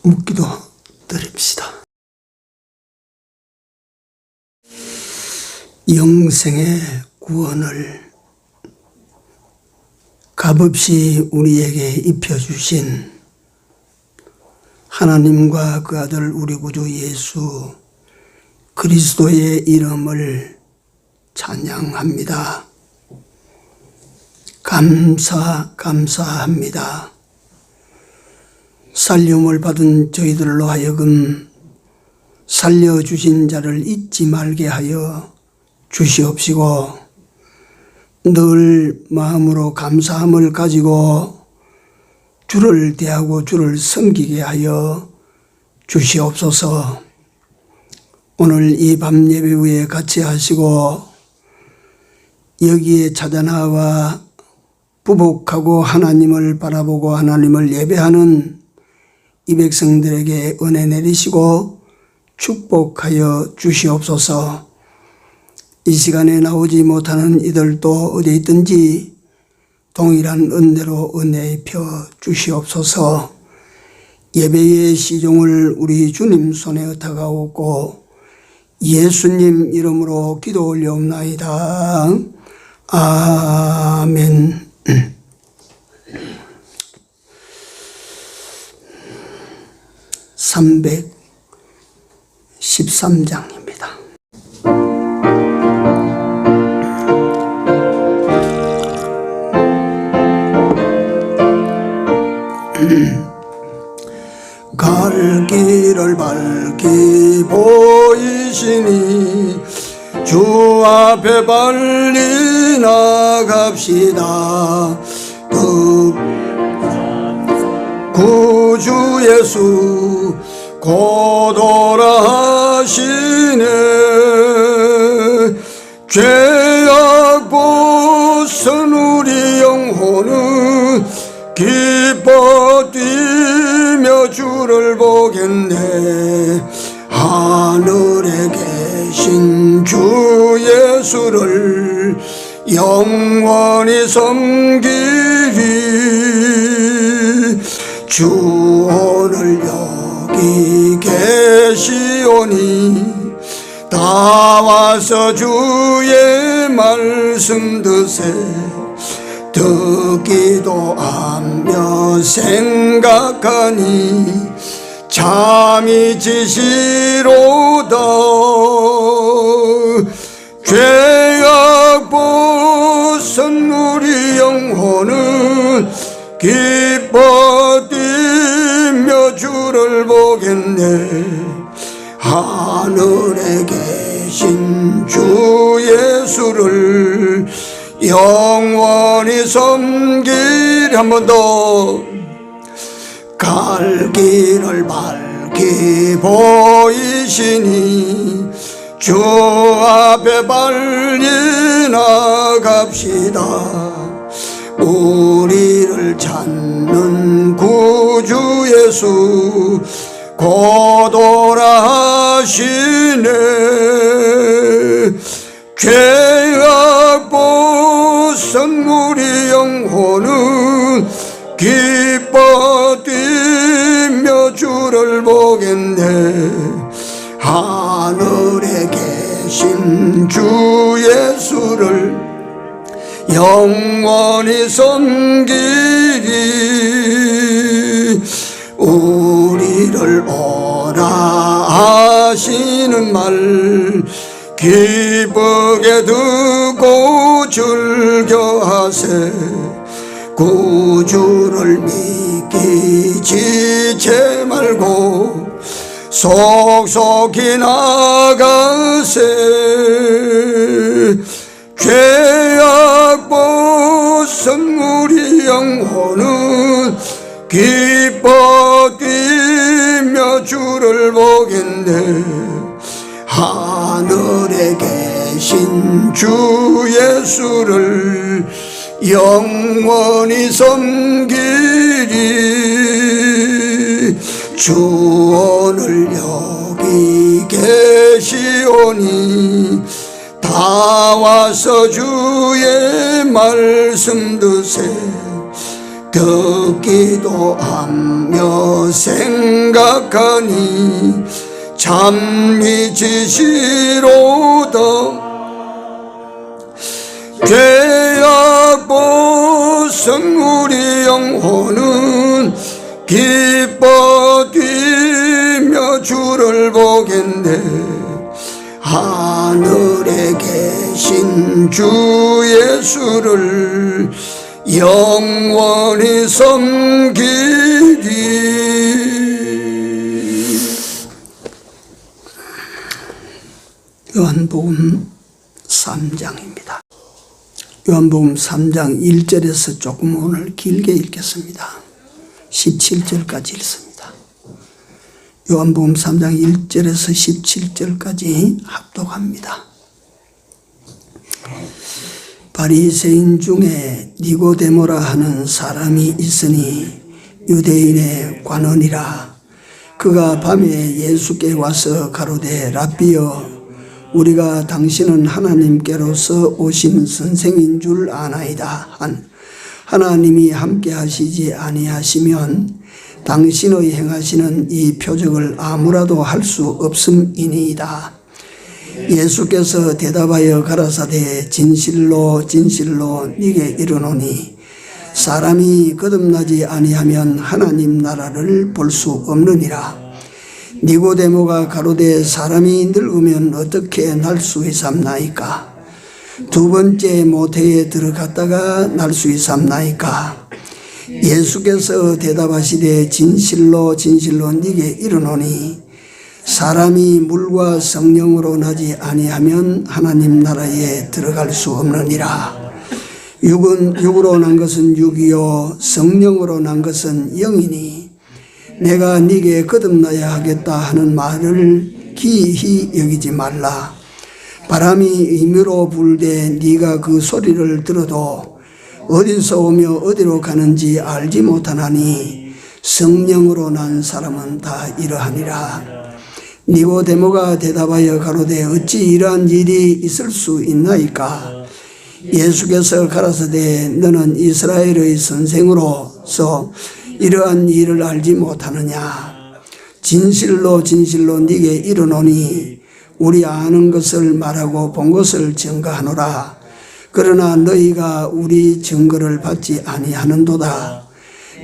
묻기도 드립시다. 영생의 구원을 값없이 우리에게 입혀주신 하나님과 그 아들 우리 구주 예수 그리스도의 이름을 찬양합니다. 감사합니다. 살림을 받은 저희들로 하여금 살려주신 자를 잊지 말게 하여 주시옵시고 늘 마음으로 감사함을 가지고 주를 대하고 주를 섬기게 하여 주시옵소서. 오늘 이 밤 예배 후에 같이 하시고 여기에 찾아나와 부복하고 하나님을 바라보고 하나님을 예배하는 이 백성들에게 은혜 내리시고 축복하여 주시옵소서. 이 시간에 나오지 못하는 이들도 어디 있든지 동일한 은혜로 은혜 입혀 주시옵소서. 예배의 시종을 우리 주님 손에 얹어가오고 예수님 이름으로 기도 올려옵나이다. 아멘. 313장입니다. 갈 길을 밝히 보이시니 주 앞에 빨리 나갑시다. 그 구주 예수 곧 오라 하시네. 죄악 벗은 우리 영혼은 기뻐 뛰며 주를 보겠네. 하늘에 계신 주 예수를 영원히 섬기리. 주 오늘 여기 계시오니 다 와서 주의 말씀 드세. 듣기도 하며 생각하니 잠이 지시로다. 죄악 벗은 우리 영혼은 기뻐 뛰며 주를 보겠네. 하늘에 계신 주 예수를 영원히 섬기리. 한 번 더. 갈 길을 밝히 보이시니 주 앞에 빨리 나갑시다. 우리를 찾는 구주 예수 곧 오라 하시네. 죄악 벗은 우리 영혼은 기뻐 뛰며 주를 보겠네. 하늘에 계신 주 예수를 영원히 섬기리. 우리를 오라 하시는 말 기쁘게 듣고 즐겨하세. 구주를 믿기 지체 말고 속속히 나가세. 죄악 벗은 우리 영혼은 기뻐 뛰며 주를 보겠네. 하늘에 계신 주 예수를 영원히 섬기리. 주 오늘 여기 계시오니 다 와서 주의 말씀 드세. 듣기도 하며 생각하니 참 이치시로다. 죄악 벗은 우리 영혼은 기뻐 뛰며 주를 보겠네. 하늘에 계신 주 예수를 영원히 섬기리. 요한복음 3장입니다. 요한복음 3장 1절에서 조금 오늘 길게 읽겠습니다. 17절까지 읽습니다. 요한복음 3장 1절에서 17절까지 합독합니다. 바리새인 중에 니고데모라 하는 사람이 있으니 유대인의 관원이라. 그가 밤에 예수께 와서 가로되 랍비여, 우리가 당신은 하나님께로서 오신 선생인 줄 아나이다. 하나님이 함께 하시지 아니하시면 당신의 행하시는 이 표적을 아무라도 할 수 없음이니이다. 예수께서 대답하여 가라사대 진실로 진실로 네게 이르노니 사람이 거듭나지 아니하면 하나님 나라를 볼 수 없느니라. 니고데모가 가로되 사람이 늙으면 어떻게 날 수 있삼나이까? 두 번째 모태에 들어갔다가 날 수 있삼나이까? 예수께서 대답하시되 진실로 진실로 네게 이르노니 사람이 물과 성령으로 나지 아니하면 하나님 나라에 들어갈 수 없느니라. 육은 육으로 난 것은 육이요 성령으로 난 것은 영이니 내가 네게 거듭나야 하겠다 하는 말을 기이히 여기지 말라. 바람이 임으로 불되 네가 그 소리를 들어도 어디서 오며 어디로 가는지 알지 못하나니 성령으로 난 사람은 다 이러하니라. 니고데모가 대답하여 가로되 어찌 이러한 일이 있을 수 있나이까? 예수께서 가라사대 너는 이스라엘의 선생으로서 이러한 일을 알지 못하느냐? 진실로 진실로 네게 이르노니 우리 아는 것을 말하고 본 것을 증거하노라. 그러나 너희가 우리 증거를 받지 아니하는도다.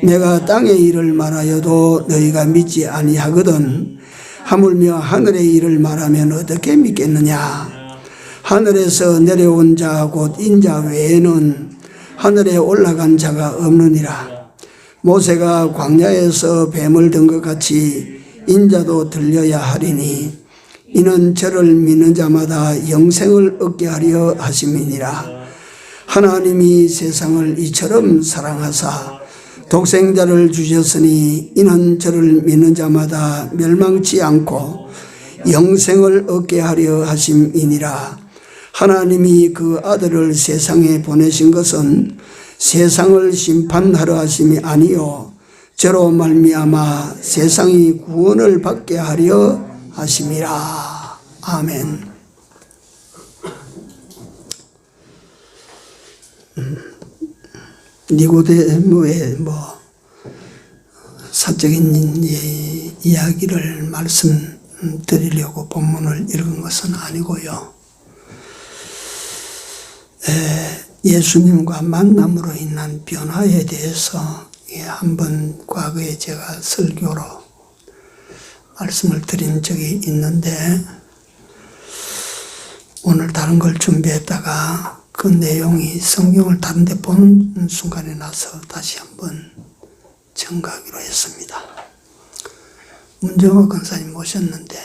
내가 땅의 일을 말하여도 너희가 믿지 아니하거든. 하물며 하늘의 일을 말하면 어떻게 믿겠느냐? 하늘에서 내려온 자 곧 인자 외에는 하늘에 올라간 자가 없느니라. 모세가 광야에서 뱀을 든 것 같이 인자도 들려야 하리니 이는 저를 믿는 자마다 영생을 얻게 하려 하심이니라. 하나님이 세상을 이처럼 사랑하사 독생자를 주셨으니 이는 저를 믿는 자마다 멸망치 않고 영생을 얻게 하려 하심이니라. 하나님이 그 아들을 세상에 보내신 것은 세상을 심판하려 하심이 아니요 저로 말미암아 세상이 구원을 받게 하려 하심이라. 아멘. 니고데모의 사적인 이야기를 말씀드리려고 본문을 읽은 것은 아니고요. 예수님과 만남으로 인한 변화에 대해서 한번 과거에 제가 설교로 말씀을 드린 적이 있는데 오늘 다른 걸 준비했다가 그 내용이 성경을 다른 데 보는 순간에 나서 다시 한번 정하기로 했습니다. 문정호 권사님 모셨는데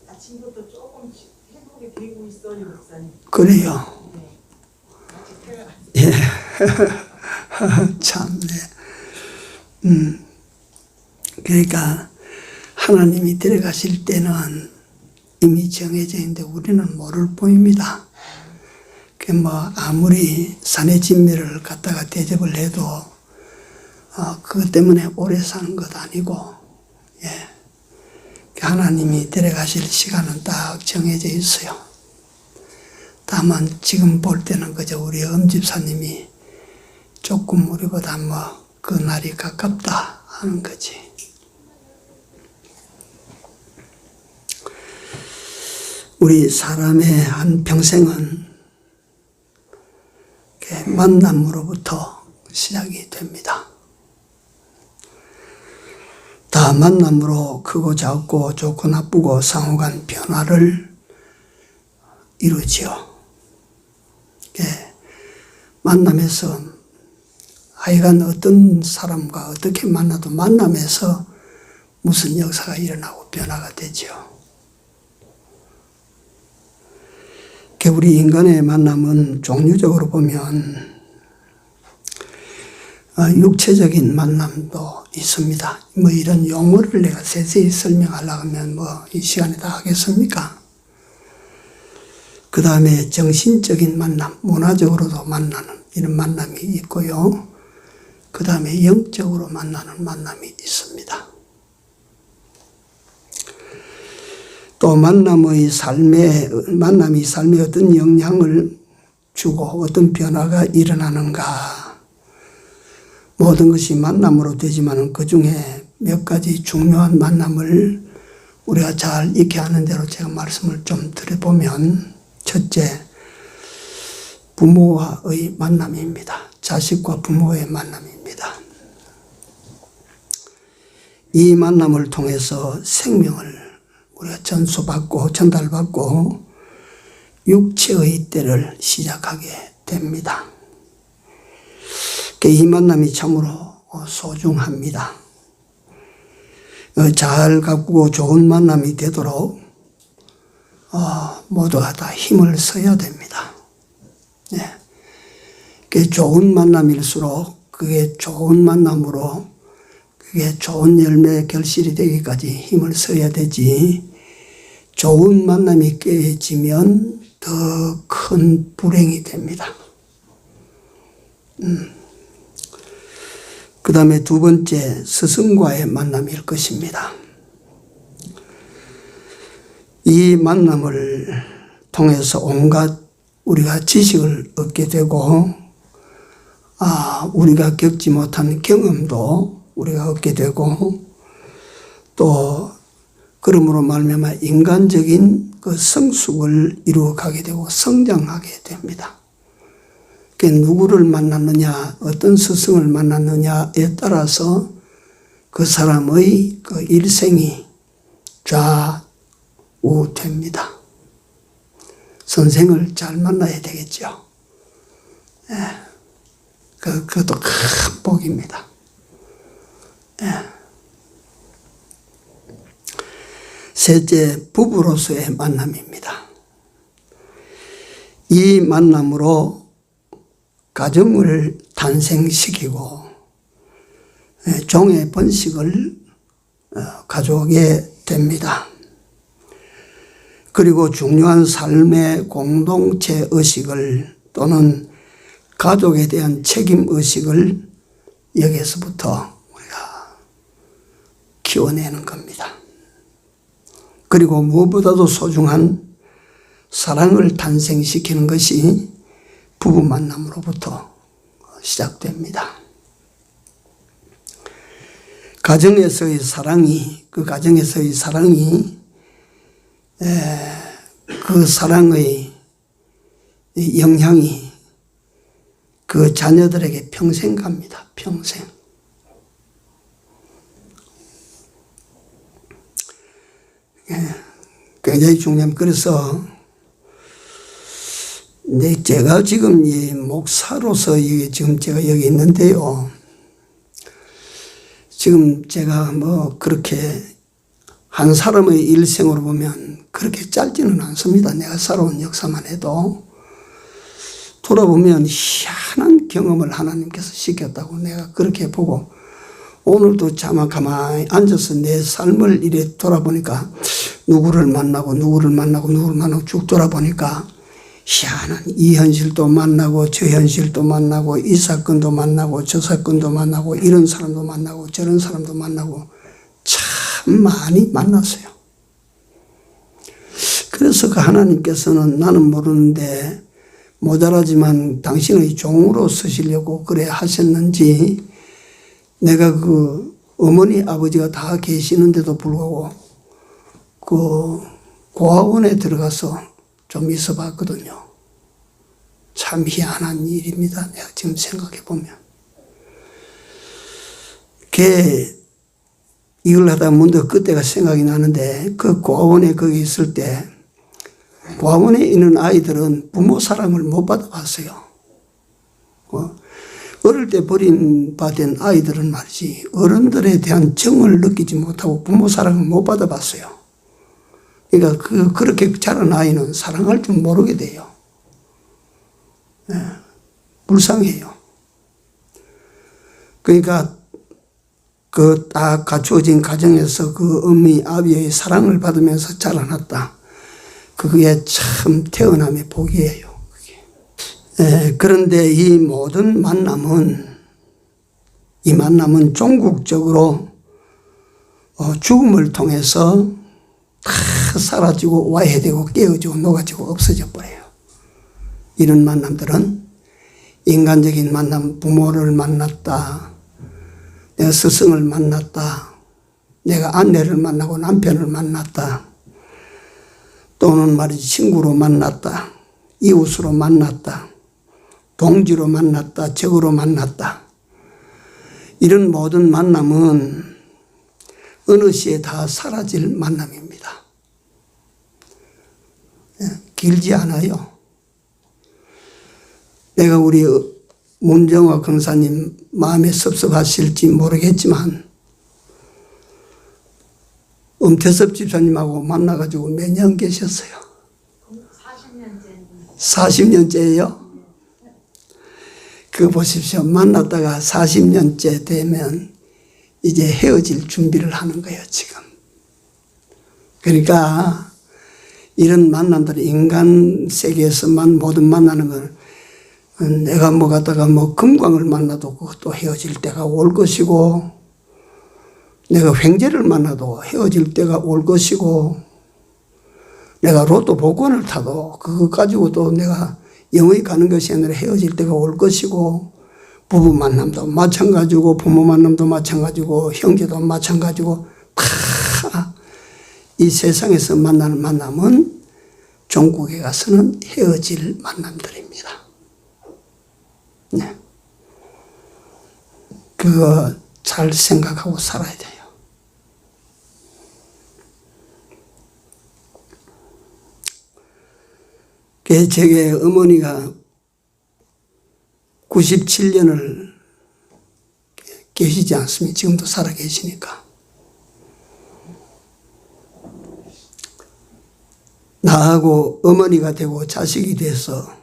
아침부터 조금씩 회복이 되고 있어요, 목사님. 그래요? 네. 예. 참, 네. 그러니까 하나님이 데려가실 때는 이미 정해져 있는데 우리는 모를 뿐입니다. 아무리 산의 진미를 갖다가 대접을 해도 그것 때문에 오래 사는 것 아니고, 예. 하나님이 데려가실 시간은 딱 정해져 있어요. 다만 지금 볼 때는 그저 우리 엄집사님이 조금 우리보다 그 날이 가깝다 하는 거지. 우리 사람의 한 평생은 만남으로부터 시작이 됩니다. 다 만남으로 크고 작고 좋고 나쁘고 상호간 변화를 이루지요. 만남에서 하여간 어떤 사람과 어떻게 만나도 만남에서 무슨 역사가 일어나고 변화가 되죠. 우리 인간의 만남은 종류적으로 보면 육체적인 만남도 있습니다. 이런 용어를 내가 세세히 설명하려고 하면 이 시간에 다 하겠습니까? 그 다음에 정신적인 만남, 문화적으로도 만나는 이런 만남이 있고요. 그 다음에 영적으로 만나는 만남이 있습니다. 또 만남이 삶에 어떤 영향을 주고 어떤 변화가 일어나는가. 모든 것이 만남으로 되지만 그 중에 몇 가지 중요한 만남을 우리가 잘 익히 아는 대로 제가 말씀을 좀 드려보면, 첫째, 부모와의 만남입니다. 자식과 부모의 만남입니다. 이 만남을 통해서 생명을 우리가 전달받고 육체의 때를 시작하게 됩니다. 이 만남이 참으로 소중합니다. 잘 가꾸고 좋은 만남이 되도록 모두가 다 힘을 써야 됩니다. 그게 좋은 만남일수록 그게 좋은 만남으로 그게 좋은 열매 결실이 되기까지 힘을 써야 되지, 좋은 만남이 깨지면 더 큰 불행이 됩니다. 그 다음에 두 번째, 스승과의 만남일 것입니다. 이 만남을 통해서 온갖 우리가 지식을 얻게 되고, 우리가 겪지 못한 경험도 우리가 얻게 되고, 또 그러므로 말미암아 인간적인 그 성숙을 이루어가게 되고 성장하게 됩니다. 누구를 만났느냐, 어떤 스승을 만났느냐에 따라서 그 사람의 그 일생이 좌우됩니다. 선생을 잘 만나야 되겠죠. 그것도 큰 복입니다. 셋째, 부부로서의 만남입니다. 이 만남으로 가정을 탄생시키고 종의 번식을 가져오게 됩니다. 그리고 중요한 삶의 공동체 의식을 또는 가족에 대한 책임 의식을 여기에서부터 우리가 키워내는 겁니다. 그리고 무엇보다도 소중한 사랑을 탄생시키는 것이 부부 만남으로부터 시작됩니다. 가정에서의 사랑이, 그 사랑의 영향이 그 자녀들에게 평생 갑니다. 평생. 굉장히 중요합니다. 그래서 제가 지금 이 목사로서 지금 제가 여기 있는데요. 지금 제가 그렇게 한 사람의 일생으로 보면 그렇게 짧지는 않습니다. 내가 살아온 역사만 해도 돌아보면 희한한 경험을 하나님께서 시켰다고 내가 그렇게 보고, 오늘도 가만히 앉아서 내 삶을 이래 돌아보니까 누구를 만나고 쭉 돌아보니까 희한한 이 현실도 만나고 저 현실도 만나고 이 사건도 만나고 저 사건도 만나고 이런 사람도 만나고 저런 사람도 만나고 참 많이 만났어요. 그래서 그 하나님께서는 나는 모르는데 모자라지만 당신의 종으로 쓰시려고 그래 하셨는지 내가 그 어머니 아버지가 다 계시는데도 불구하고 그 고아원에 들어가서 좀 있어 봤거든요. 참 희한한 일입니다. 내가 지금 생각해 보면. 이걸 하다가 문득 그때가 생각이 나는데 그 고아원에 거기 있을 때 고아원에 있는 아이들은 부모 사랑을 못 받아봤어요. 어릴 때 버림받은 아이들은 말이지 어른들에 대한 정을 느끼지 못하고 부모 사랑을 못 받아봤어요. 그러니까 그렇게 자란 아이는 사랑할 줄 모르게 돼요. 불쌍해요. 그러니까 그 딱 갖추어진 가정에서 그 어머니 아비의 사랑을 받으면서 자라났다. 그게 참 태어남의 복이에요. 그런데 이 모든 만남은 종국적으로 죽음을 통해서 다 사라지고 와해되고 깨어지고 녹아지고 없어져 버려요. 이런 만남들은 인간적인 만남, 부모를 만났다, 내가 스승을 만났다, 내가 아내를 만나고 남편을 만났다, 또는 말이지 친구로 만났다, 이웃으로 만났다, 동지로 만났다, 적으로 만났다. 이런 모든 만남은 어느 시에 다 사라질 만남입니다. 길지 않아요. 내가 우리 문정화 권사님 마음에 섭섭하실지 모르겠지만 엄태섭 집사님하고 만나가지고 몇 년 계셨어요? 40년째예요? 그거 보십시오. 만났다가 40년째 되면 이제 헤어질 준비를 하는 거예요, 지금. 그러니까 이런 만남들이 인간 세계에서만 모든 만나는 건 내가 뭐 갖다가 뭐 금광을 만나도 그것도 헤어질 때가 올 것이고, 내가 횡재를 만나도 헤어질 때가 올 것이고, 내가 로또 복권을 타도 그거 가지고 또 내가 영원히 가는 것이 아니라 헤어질 때가 올 것이고, 부부 만남도 마찬가지고, 부모 만남도 마찬가지고, 형제도 마찬가지고, 다 이 세상에서 만나는 만남은 종국에 가서는 헤어질 만남들입니다. 네. 그거 잘 생각하고 살아야 돼요. 제게 어머니가 97년을 계시지 않습니까? 지금도 살아 계시니까. 나하고 어머니가 되고 자식이 돼서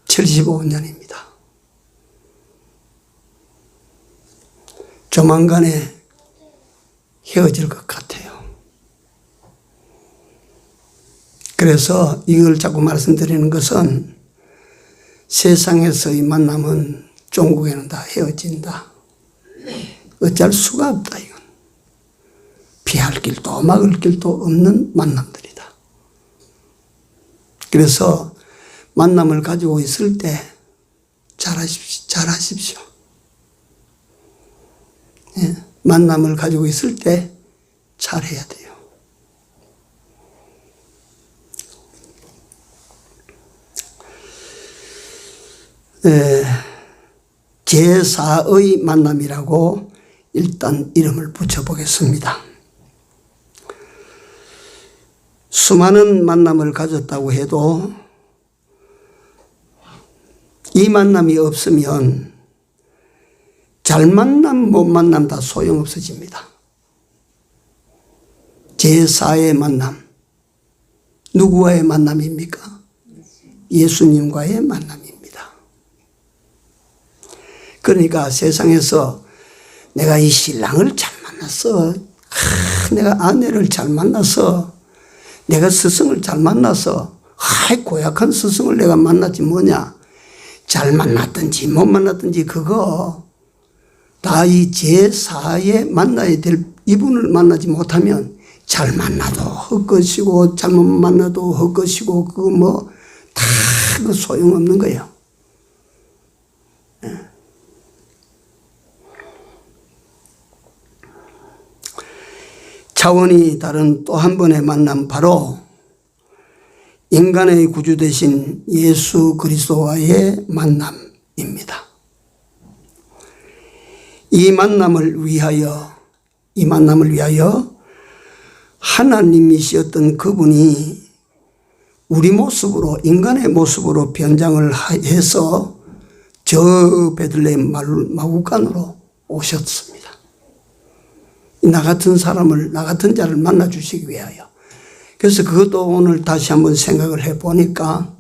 75년입니다. 조만간에 헤어질 것 같아요. 그래서 이걸 자꾸 말씀드리는 것은 세상에서의 만남은 종국에는 다 헤어진다. 어쩔 수가 없다, 이건. 피할 길도 막을 길도 없는 만남들이다. 그래서 만남을 가지고 있을 때 잘하십시오. 예, 만남을 가지고 있을 때 잘해야 돼요. 제4의 만남이라고 일단 이름을 붙여보겠습니다. 수많은 만남을 가졌다고 해도 이 만남이 없으면 잘 만남 못 만남 다 소용없어집니다. 제4의 만남, 누구와의 만남입니까? 예수님과의 만남입니다. 그러니까 세상에서 내가 이 신랑을 잘 만났어, 내가 아내를 잘 만나서, 내가 스승을 잘 만나서, 고약한 스승을 내가 만났지 뭐냐, 잘 만났든지 못 만났든지 그거 다 이 제4의 만나야 될 이분을 만나지 못하면 잘 만나도 헛것이고 잘못 만나도 헛것이고 그거 뭐 다 그 소용없는 거예요. 차원이 다른 또 한 번의 만남, 바로 인간의 구주 되신 예수 그리스도와의 만남입니다. 이 만남을 위하여 하나님이시었던 그분이 우리 모습으로, 인간의 모습으로 변장을 해서 저 베들레헴 마구간으로 오셨습니다. 나 같은 자를 만나 주시기 위하여. 그래서 그것도 오늘 다시 한번 생각을 해 보니까,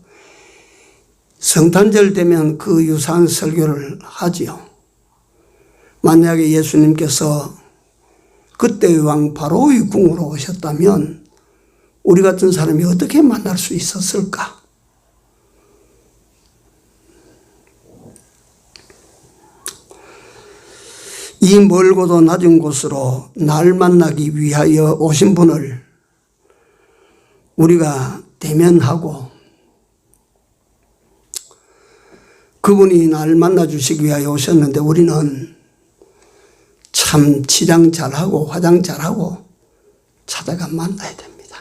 성탄절 되면 그 유사한 설교를 하지요. 만약에 예수님께서 그때의 왕 바로의 궁으로 오셨다면 우리 같은 사람이 어떻게 만날 수 있었을까? 이 멀고도 낮은 곳으로 날 만나기 위하여 오신 분을 우리가 대면하고, 그분이 날 만나 주시기 위하여 오셨는데 우리는 참 치장 잘하고 화장 잘하고 찾아가 만나야 됩니다.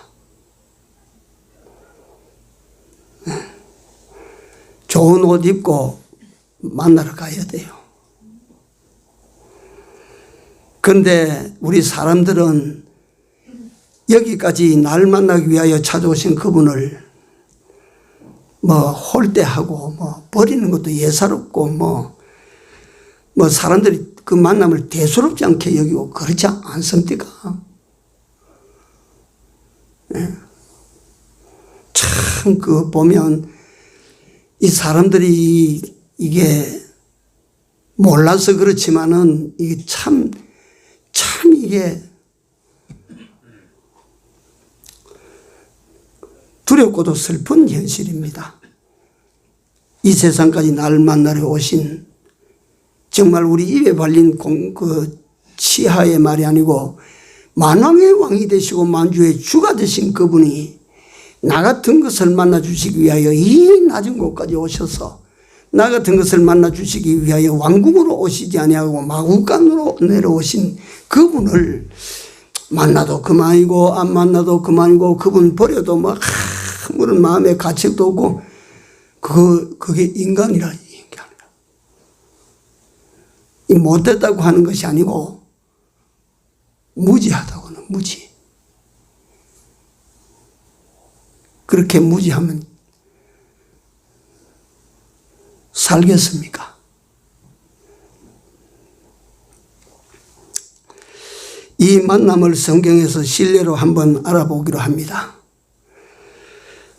좋은 옷 입고 만나러 가야 돼요. 그런데 우리 사람들은 여기까지 날 만나기 위하여 찾아오신 그분을 홀대하고 버리는 것도 예사롭고 사람들이 그 만남을 대수롭지 않게 여기고 그렇지 않습니까? 참 보면 이 사람들이 이게 몰라서 그렇지만은 이게 참 이게 두렵고도 슬픈 현실입니다. 이 세상까지 나를 만나러 오신, 정말 우리 입에 발린 치하의 말이 아니고 만왕의 왕이 되시고 만주의 주가 되신 그분이 나 같은 것을 만나 주시기 위하여 이 낮은 곳까지 오셔서 나 같은 것을 만나 주시기 위하여 왕궁으로 오시지 아니하고 마구간으로 내려오신 그분을 만나도 그만이고 안 만나도 그만이고, 그분 버려도 아무런 마음의 가책도 없고, 그게 인간이라. 이 못됐다고 하는 것이 아니고 무지하다고는 무지. 그렇게 무지하면 살겠습니까? 이 만남을 성경에서 실례로 한번 알아보기로 합니다.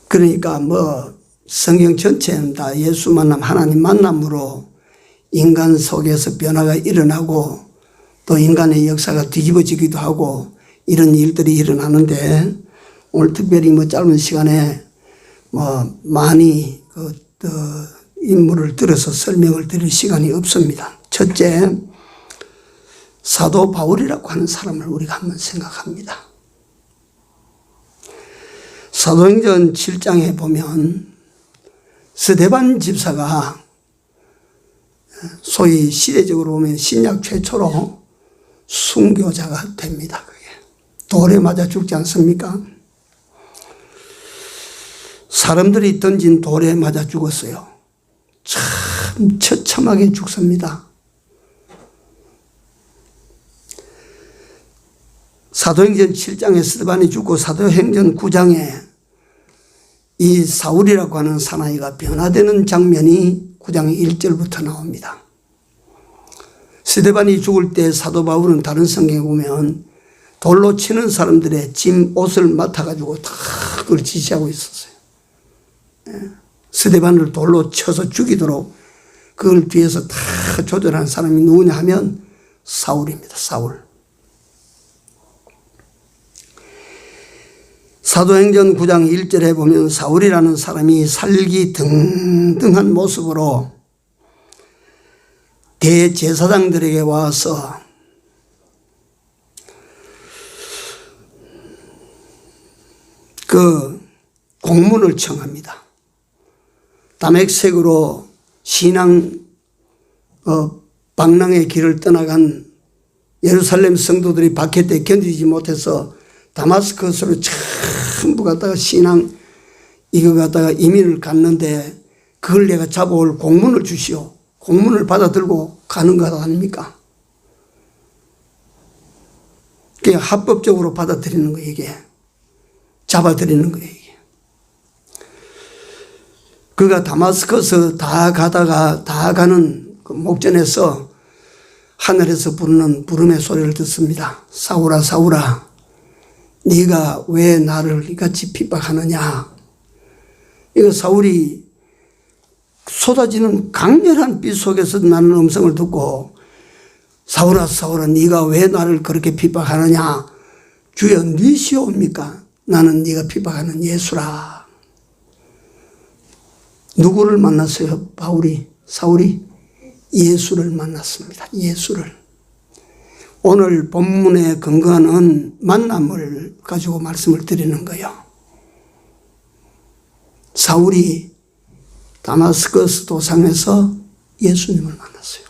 그러니까 성경 전체는 다 예수 만남, 하나님 만남으로 인간 속에서 변화가 일어나고 또 인간의 역사가 뒤집어지기도 하고 이런 일들이 일어나는데, 오늘 특별히 짧은 시간에 많이 인물을 들어서 설명을 드릴 시간이 없습니다. 첫째, 사도 바울이라고 하는 사람을 우리가 한번 생각합니다. 사도행전 7장에 보면 스데반 집사가 소위 시대적으로 보면 신약 최초로 순교자가 됩니다. 그게 돌에 맞아 죽지 않습니까? 사람들이 던진 돌에 맞아 죽었어요. 참 처참하게 죽습니다. 사도행전 7장에 스데반이 죽고 사도행전 9장에 이 사울이라고 하는 사나이가 변화되는 장면이 9장 1절부터 나옵니다. 스데반이 죽을 때 사도 바울은 다른 성경에 보면 돌로 치는 사람들의 짐 옷을 맡아가지고 다 그걸 지시하고 있었어요. 스데반을 돌로 쳐서 죽이도록 그걸 뒤에서 다 조절한 사람이 누구냐 하면 사울입니다. 사울. 사도행전 9장 1절에 보면 사울이라는 사람이 살기등등한 모습으로 대제사장들에게 와서 그 공문을 청합니다. 다메섹으로 신앙 방랑의 길을 떠나간 예루살렘 성도들이 박해 때 견디지 못해서 다마스커스로 전부 갖다가 신앙 이거 갖다가 이민을 갔는데 그걸 내가 잡아올 공문을 주시오. 공문을 받아 들고 가는 것 아닙니까? 그게 합법적으로 받아들이는 거예요, 이게. 잡아들이는 거예요, 이게. 그가 다마스커스 다 가다가 다 가는 그 목전에서 하늘에서 부르는 부름의 소리를 듣습니다. 사울아, 사울아, 네가 왜 나를 이같이 핍박하느냐? 이거 사울이 쏟아지는 강렬한 빛 속에서 나는 음성을 듣고 사울아, 사울아, 네가 왜 나를 그렇게 핍박하느냐? 주여, 네시옵니까? 나는 네가 핍박하는 예수라. 누구를 만났어요? 사울이 예수를 만났습니다. 예수를. 오늘 본문에 근거하는 만남을 가지고 말씀을 드리는 거예요. 사울이 다마스커스 도상에서 예수님을 만났어요.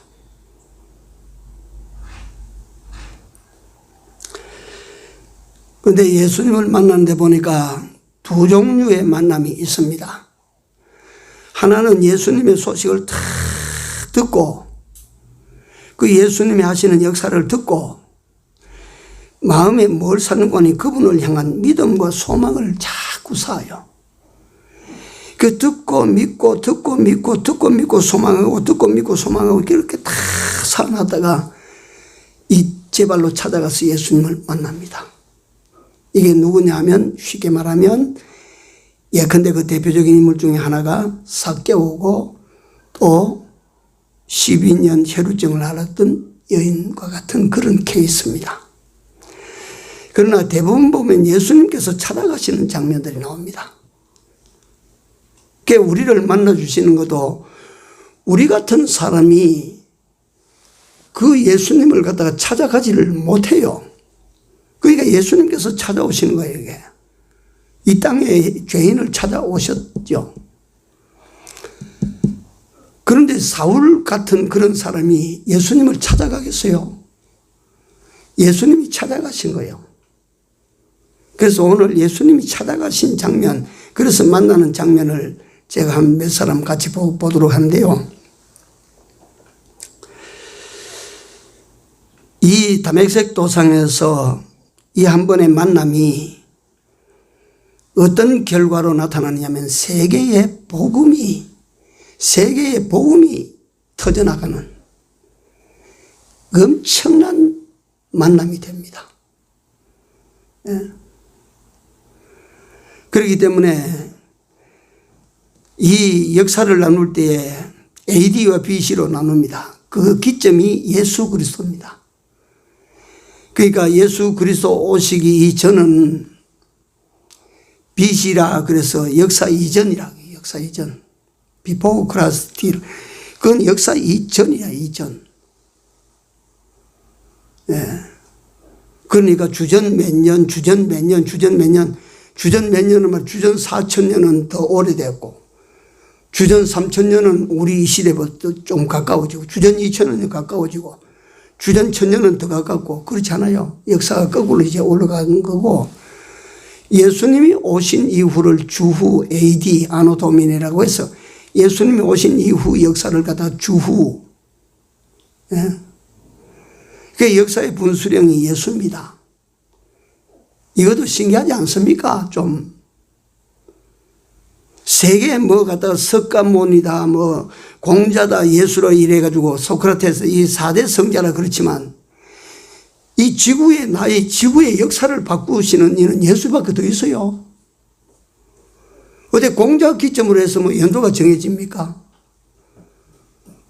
그런데 예수님을 만났는데 보니까 두 종류의 만남이 있습니다. 하나는 예수님의 소식을 다 듣고 그 예수님이 하시는 역사를 듣고 마음에 뭘 사는 거니 그분을 향한 믿음과 소망을 자꾸 쌓아요. 그 듣고 믿고 듣고 믿고 듣고 믿고 소망하고 듣고 믿고 소망하고 이렇게 다 살아나다가 이 제발로 찾아가서 예수님을 만납니다. 이게 누구냐 하면 쉽게 말하면 예컨대 그 대표적인 인물 중에 하나가 삭개오고 또 12년 혈루증을 앓았던 여인과 같은 그런 케이스입니다. 그러나 대부분 보면 예수님께서 찾아가시는 장면들이 나옵니다. 그게 우리를 만나주시는 것도 우리 같은 사람이 그 예수님을 갖다가 찾아가지를 못해요. 그러니까 예수님께서 찾아오시는 거예요, 이게. 이 땅에 죄인을 찾아오셨죠. 그런데 사울 같은 그런 사람이 예수님을 찾아가겠어요? 예수님이 찾아가신 거예요. 그래서 오늘 예수님이 찾아가신 장면, 그래서 만나는 장면을 제가 한 몇 사람 같이 보도록 하는데요. 이 다메섹 도상에서 이 한 번의 만남이 어떤 결과로 나타나느냐면 세계의 복음이 터져나가는 엄청난 만남이 됩니다. 예. 그렇기 때문에 이 역사를 나눌 때에 AD와 BC로 나눕니다. 그 기점이 예수 그리스도입니다. 그러니까 예수 그리스도 오시기 이전은 BC라 그래서 역사 이전이라고 해요. 역사 이전. Before Christ. 그건 역사 이전이야, 이전. 예. 그러니까 주전 몇 년, 주전 몇 년, 주전 몇 년, 주전 몇 년은 말 주전 4,000년은 더 오래됐고, 주전 3,000년은 우리 시대보다 좀 가까워지고, 주전 2,000년은 가까워지고, 주전 1,000년은 더 가깝고, 그렇지 않아요. 역사가 거꾸로 이제 올라가는 거고, 예수님이 오신 이후를 주후 AD 아노 도미니라고 해서 예수님이 오신 이후 역사를 갖다가 주후. 예. 그 역사의 분수령이 예수입니다. 이것도 신기하지 않습니까? 좀. 세계 뭐 갖다가 석가모니다, 뭐 공자다, 예수라 이래가지고 소크라테스 이 4대 성자라 그렇지만 이 지구의 나의 지구의 역사를 바꾸시는 이는 예수밖에 더 있어요. 어디 공자 기점으로 해서 뭐 연도가 정해집니까?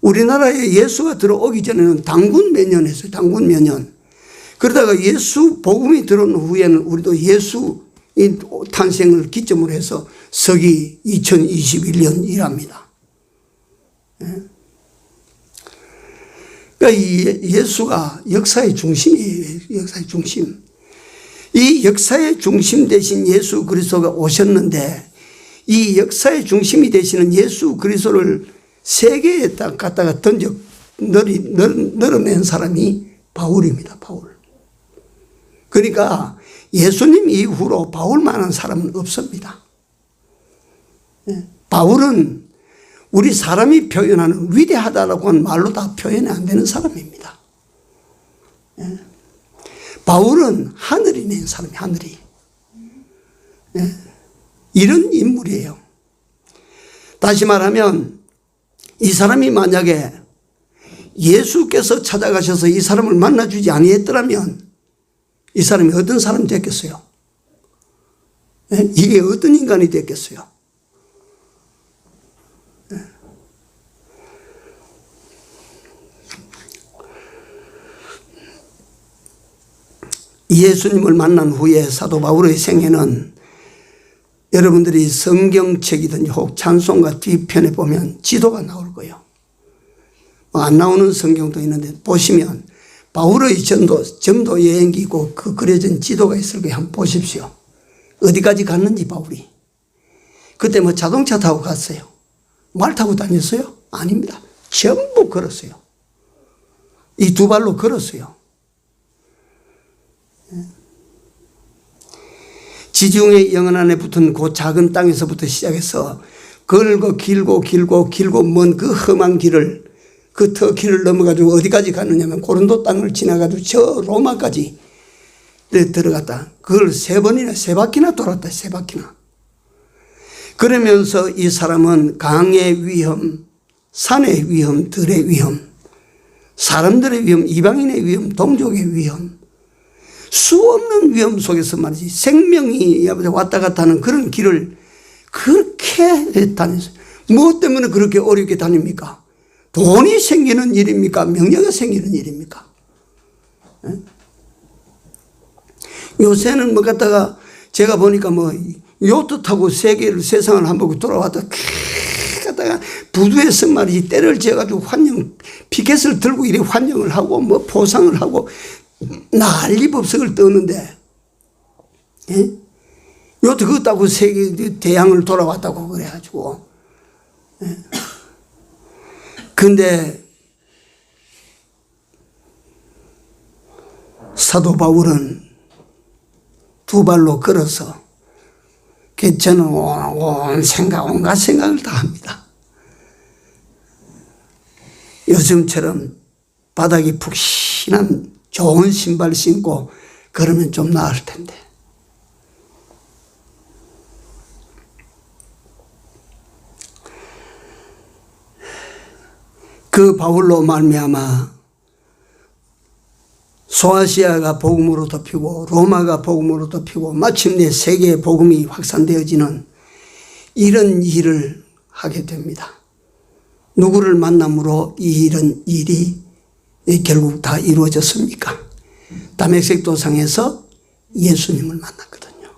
우리나라에 예수가 들어오기 전에는 당군 몇 년 했어요. 당군 몇 년. 그러다가 예수 복음이 들어온 후에는 우리도 예수 탄생을 기점으로 해서 서기 2021년이랍니다. 그러니까 예수가 역사의 중심이에요. 역사의 중심. 이 역사의 중심 대신 예수 그리스도가 오셨는데 이 역사의 중심이 되시는 예수 그리스도를 세계에 딱 갖다가 널어낸 사람이 바울입니다. 바울. 그러니까 예수님 이후로 바울만한 사람은 없습니다. 바울은 우리 사람이 표현하는 위대하다라고 하는 말로 다 표현이 안 되는 사람입니다. 바울은 하늘이 낸 사람이 하늘이. 이런 인물이에요. 다시 말하면 이 사람이 만약에 예수께서 찾아가셔서 이 사람을 만나주지 아니했더라면 이 사람이 어떤 사람이 됐겠어요? 이게 어떤 인간이 됐겠어요? 예수님을 만난 후에 사도 바울의 생애는 여러분들이 성경책이든지 혹 찬송가 뒤편에 보면 지도가 나올 거예요. 안 나오는 성경도 있는데 보시면 바울의 전도 여행기고 그 그려진 지도가 있을 거예요. 한번 보십시오. 어디까지 갔는지 바울이. 그때 뭐 자동차 타고 갔어요. 말 타고 다녔어요? 아닙니다. 전부 걸었어요. 이 두 발로 걸었어요. 지중해 영원 안에 붙은 그 작은 땅에서부터 시작해서 길고 먼 그 험한 길을 그 터 길을 넘어가지고 어디까지 갔느냐면 고린도 땅을 지나가지고 저 로마까지 들어갔다. 그걸 세 바퀴나 돌았다. 세 바퀴나. 그러면서 이 사람은 강의 위험, 산의 위험, 들의 위험, 사람들의 위험, 이방인의 위험, 동족의 위험, 수 없는 위험 속에서 말이지 생명이 왔다 갔다 하는 그런 길을 그렇게 다녔어요. 무엇 때문에 그렇게 어렵게 다닙니까? 돈이 생기는 일입니까? 명예가 생기는 일입니까? 요새는 뭐 갖다가 제가 보니까 뭐 요트 타고 세상을 한번 돌아왔다 갖다가 부두에서 말이지 때를 지어가지고 피켓을 들고 이래 환영을 하고 뭐 포상을 하고 난리법석을 떠는데, 요트 그거 따고 세계 대양을 돌아왔다고 그래가지고. 근데 사도 바울은 두 발로 걸어서 저는 온갖 생각을 다 합니다. 요즘처럼 바닥이 푹신한 좋은 신발 신고 그러면 좀 나을 텐데. 그 바울로 말미암아 소아시아가 복음으로 덮이고 로마가 복음으로 덮이고 마침내 세계의 복음이 확산되어지는 이런 일을 하게 됩니다. 누구를 만남으로 이런 일이 결국 다 이루어졌습니까? 다메섹 도상에서 예수님을 만났거든요.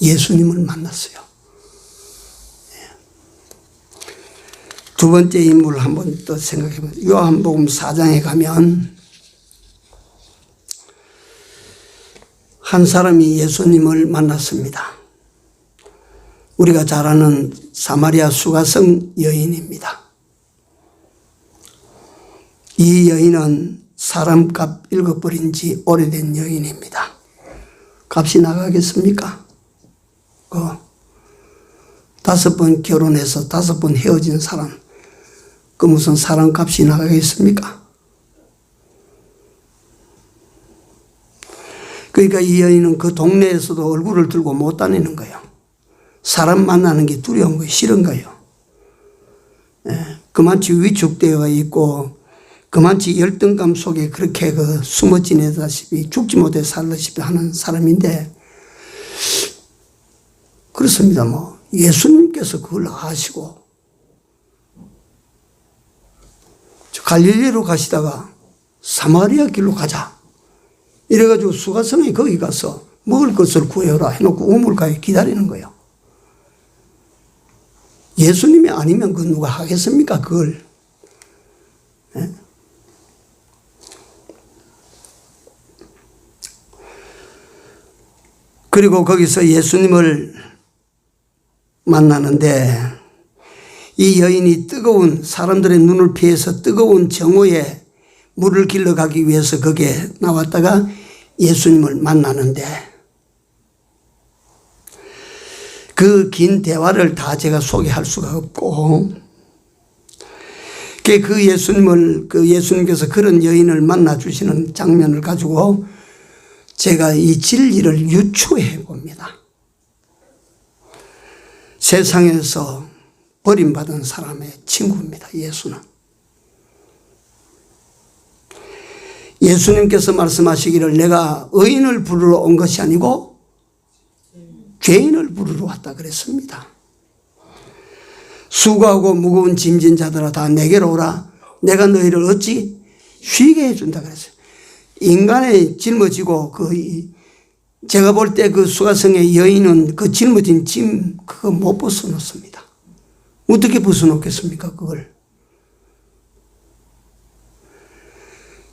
예수님을 만났어요. 두 번째 인물을 한번 또 생각해 보세요. 요한복음 4장에 가면 한 사람이 예수님을 만났습니다. 우리가 잘 아는 사마리아 수가성 여인입니다. 이 여인은 사람값 읽어버린 지 오래된 여인입니다. 값이 나가겠습니까? 5번 결혼해서 5번 헤어진 사람, 그 무슨 사람값이 나가겠습니까? 그러니까 이 여인은 그 동네에서도 얼굴을 들고 못 다니는 거예요. 사람 만나는 게 두려운 거예요. 싫은 거예요. 그만치 위축되어 있고 그만치 열등감 속에 그렇게 숨어 지내다시피 죽지 못해 살다시피 하는 사람인데, 그렇습니다. 뭐 예수님께서 그걸 아시고 갈릴리로 가시다가 사마리아 길로 가자 이래가지고 수가성에 거기 가서 먹을 것을 구해오라 해놓고 우물가에 기다리는 거예요. 예수님이 아니면 그 누가 하겠습니까? 그걸. 그리고 거기서 예수님을 만나는데 이 여인이 뜨거운 사람들의 눈을 피해서 뜨거운 정오에 물을 길러 가기 위해서 거기에 나왔다가 예수님을 만나는데 그 긴 대화를 다 제가 소개할 수가 없고 그 예수님께서 그런 여인을 만나 주시는 장면을 가지고 제가 이 진리를 유추해 봅니다. 세상에서 버림받은 사람의 친구입니다. 예수는. 예수님께서 말씀하시기를 내가 의인을 부르러 온 것이 아니고 죄인을 부르러 왔다 그랬습니다. 수고하고 무거운 짐진 자들아 다 내게로 오라. 내가 너희를 어찌 쉬게 해준다 그랬어요. 인간의 짊어지고 제가 볼 때 그 수가성의 여인은 그 짊어진 짐 그거 못 벗어놓습니다. 어떻게 벗어놓겠습니까 그걸.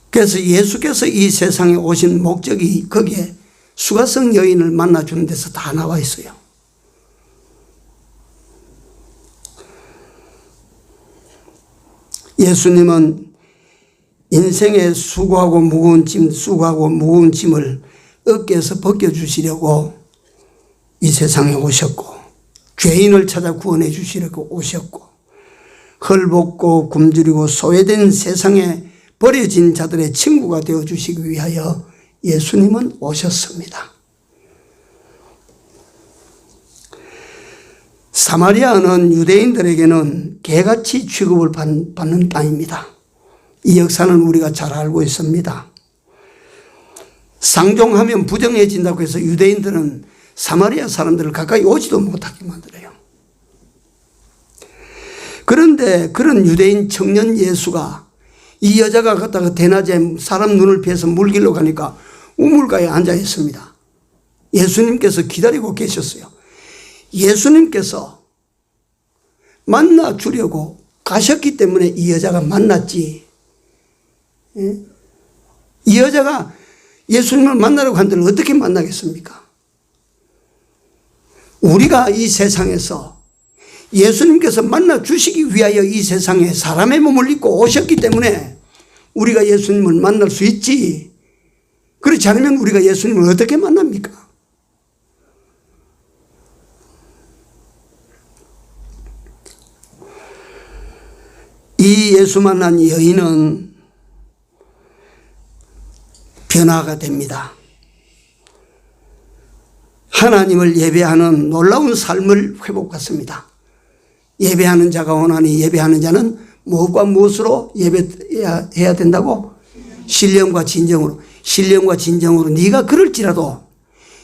그래서 예수께서 이 세상에 오신 목적이 거기에 수가성 여인을 만나주는 데서 다 나와 있어요. 예수님은 인생의 수고하고 무거운 짐을 어깨에서 벗겨주시려고 이 세상에 오셨고 죄인을 찾아 구원해 주시려고 오셨고 헐벗고 굶주리고 소외된 세상에 버려진 자들의 친구가 되어주시기 위하여 예수님은 오셨습니다. 사마리아는 유대인들에게는 개같이 취급을 받는 땅입니다. 이 역사는 우리가 잘 알고 있습니다. 상종하면 부정해진다고 해서 유대인들은 사마리아 사람들을 가까이 오지도 못하게 만들어요. 그런데 그런 유대인 청년 예수가 이 여자가 갔다가 대낮에 사람 눈을 피해서 물 길러 가니까 우물가에 앉아 있습니다. 예수님께서 기다리고 계셨어요. 예수님께서 만나 주려고 가셨기 때문에 이 여자가 만났지. 이 여자가 예수님을 만나려고 한들 어떻게 만나겠습니까? 우리가 이 세상에서 예수님께서 만나 주시기 위하여 이 세상에 사람의 몸을 입고 오셨기 때문에 우리가 예수님을 만날 수 있지. 그렇지 않으면 우리가 예수님을 어떻게 만납니까? 이 예수 만난 여인은 변화가 됩니다. 하나님을 예배하는 놀라운 삶을 회복받습니다. 예배하는 자가 원하니 예배하는 자는 무엇과 무엇으로 예배해야 된다고? 신령과 진정으로. 신령과 진정으로 네가 그럴지라도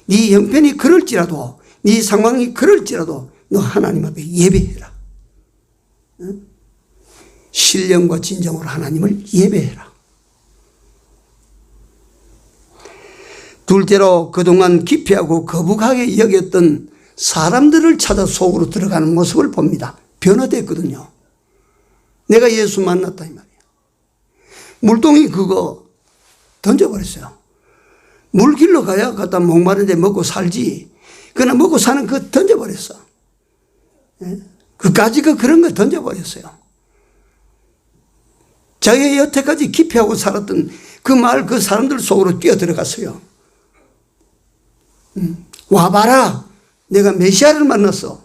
네 형편이 그럴지라도 네 상황이 그럴지라도 너 하나님 앞에 예배해라. 신령과 진정으로 하나님을 예배해라. 둘째로 그동안 기피하고 거북하게 여겼던 사람들을 찾아 속으로 들어가는 모습을 봅니다. 변화됐거든요. 내가 예수 만났다 이 말이에요. 물동이 그거 던져버렸어요. 물 길러 가야 갖다 목마른데 먹고 살지. 그러나 먹고 사는 그거 던져버렸어. 그까지 그런 거 던져버렸어요. 자기 여태까지 기피하고 살았던 그 마을 그 사람들 속으로 뛰어들어갔어요. 와봐라. 내가 메시아를 만났어.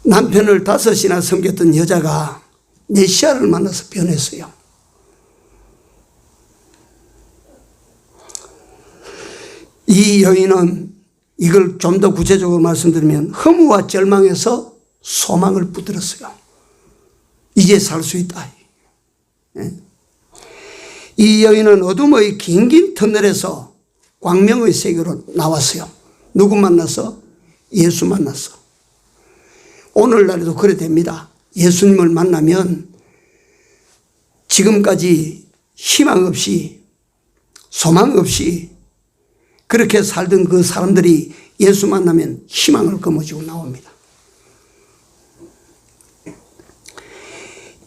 남편을 5이나 섬겼던 여자가 메시아를 만나서 변했어요. 이 여인은 이걸 좀 더 구체적으로 말씀드리면 허무와 절망에서 소망을 붙들었어요. 이제 살 수 있다. 이 여인은 어둠의 긴긴 터널에서 광명의 세계로 나왔어요. 누구 만나서? 예수 만났어. 오늘날에도 그래 됩니다. 예수님을 만나면 지금까지 희망 없이 소망 없이 그렇게 살던 그 사람들이 예수 만나면 희망을 거머쥐고 나옵니다.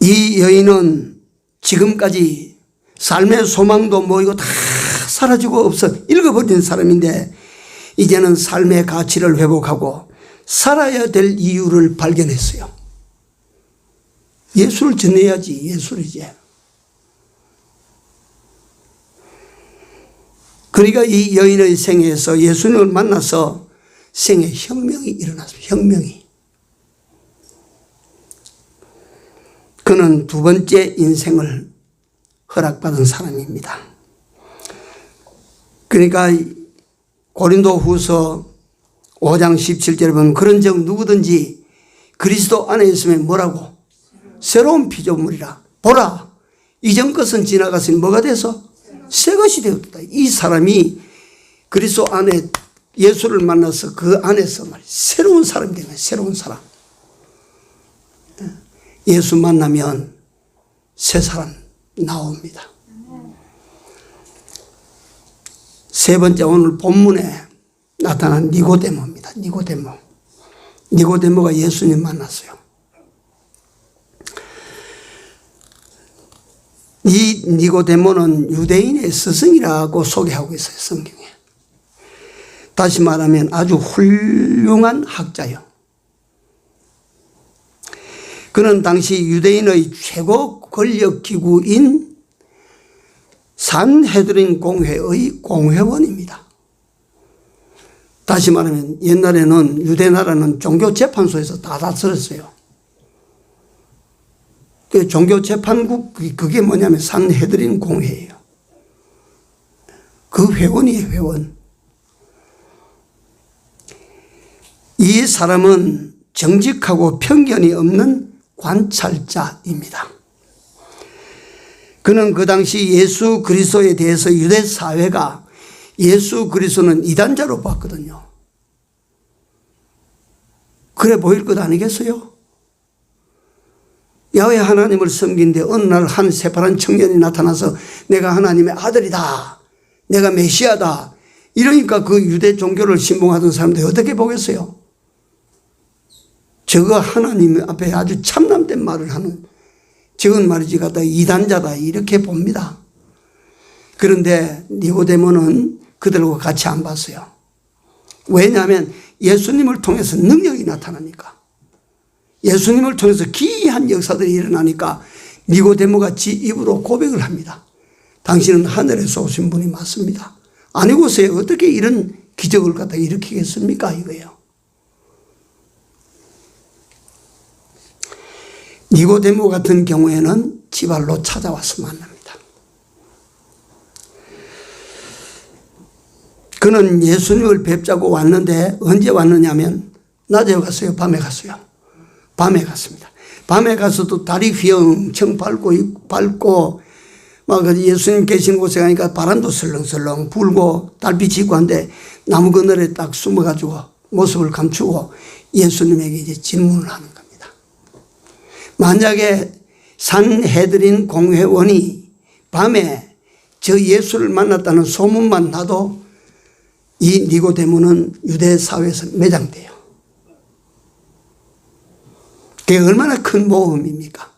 이 여인은 지금까지 삶의 소망도 모이고 다 사라지고 없어 잃어버린 사람인데 이제는 삶의 가치를 회복하고 살아야 될 이유를 발견했어요. 예수를 전해야지. 예수를 이제. 그러니까 이 여인의 생애에서 예수님을 만나서 생애 혁명이 일어났습니다. 혁명이. 그는 두 번째 인생을 허락받은 사람입니다. 그러니까 고린도 후서 5장 17절에 보면 그런즉 누구든지 그리스도 안에 있으면 뭐라고? 새로운 피조물이라. 보라, 이전 것은 지나갔으니 뭐가 돼서? 새 것이 되었다. 이 사람이 그리스도 안에 예수를 만나서 그 안에서 새로운 사람이 되는 거예요. 새로운 사람. 예수 만나면 새 사람 나옵니다. 세 번째, 오늘 본문에 나타난 니고데모입니다. 니고데모. 니고데모가 예수님 만났어요. 이 니고데모는 유대인의 스승이라고 소개하고 있어요. 성경에. 다시 말하면 아주 훌륭한 학자요. 그는 당시 유대인의 최고 권력기구인 산헤드린 공회의 공회원입니다. 다시 말하면 옛날에는 유대 나라는 종교재판소에서 다 다스렸어요. 그 종교재판국 그게 뭐냐면 산헤드린 공회예요. 그 회원이에요. 회원. 이 사람은 정직하고 편견이 없는 관찰자입니다. 그는 그 당시 예수 그리스도에 대해서 유대 사회가 예수 그리스도는 이단자로 봤거든요. 그래 보일 것 아니겠어요? 야훼 하나님을 섬기는데 어느 날 한 새파란 청년이 나타나서 내가 하나님의 아들이다. 내가 메시아다. 이러니까 그 유대 종교를 신봉하던 사람들이 어떻게 보겠어요? 저거 하나님 앞에 아주 참남된 말을 하는 저건 말이지 갖다 이단자다 이렇게 봅니다. 그런데 니고데모는 그들하고 같이 안 봤어요. 왜냐하면 예수님을 통해서 능력이 나타나니까. 예수님을 통해서 기이한 역사들이 일어나니까 니고데모가 지 입으로 고백을 합니다. 당신은 하늘에서 오신 분이 맞습니다. 아니고서야 어떻게 이런 기적을 갖다 일으키겠습니까? 이거예요. 니고데모 같은 경우에는 지발로 찾아와서 만납니다. 그는 예수님을 뵙자고 왔는데 언제 왔느냐면 낮에 갔어요? 밤에 갔어요? 밤에 갔습니다. 밤에 가서도 달이 휘영청 밝고 막 예수님 계시는 곳에 가니까 바람도 설렁설렁 불고 달빛이 있고 한데 나무 그늘에 딱 숨어가지고 모습을 감추고 예수님에게 이제 질문을 하는 겁니다. 만약에 산헤드린 공회원이 밤에 저 예수를 만났다는 소문만 나도 이 니고데모는 유대 사회에서 매장돼요. 그게 얼마나 큰 모험입니까?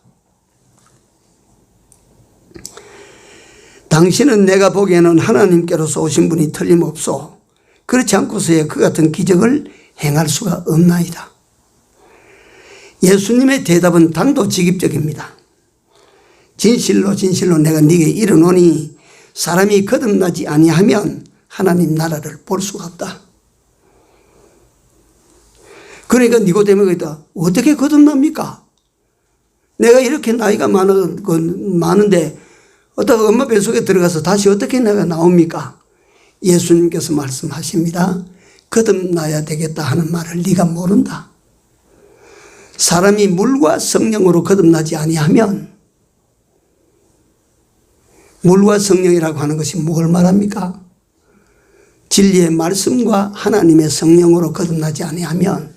당신은 내가 보기에는 하나님께로서 오신 분이 틀림없소. 그렇지 않고서야 그 같은 기적을 행할 수가 없나이다. 예수님의 대답은 단도직입적입니다. 진실로 진실로 내가 네게 이르노니 사람이 거듭나지 아니하면 하나님 나라를 볼 수가 없다. 그러니까 니고데모가 어떻게 거듭납니까? 내가 이렇게 나이가 많은데 어떻게 엄마 뱃속에 들어가서 다시 어떻게 내가 나옵니까? 예수님께서 말씀하십니다. 거듭나야 되겠다 하는 말을 네가 모른다. 사람이 물과 성령으로 거듭나지 아니하면, 물과 성령이라고 하는 것이 뭘 말합니까? 진리의 말씀과 하나님의 성령으로 거듭나지 아니하면,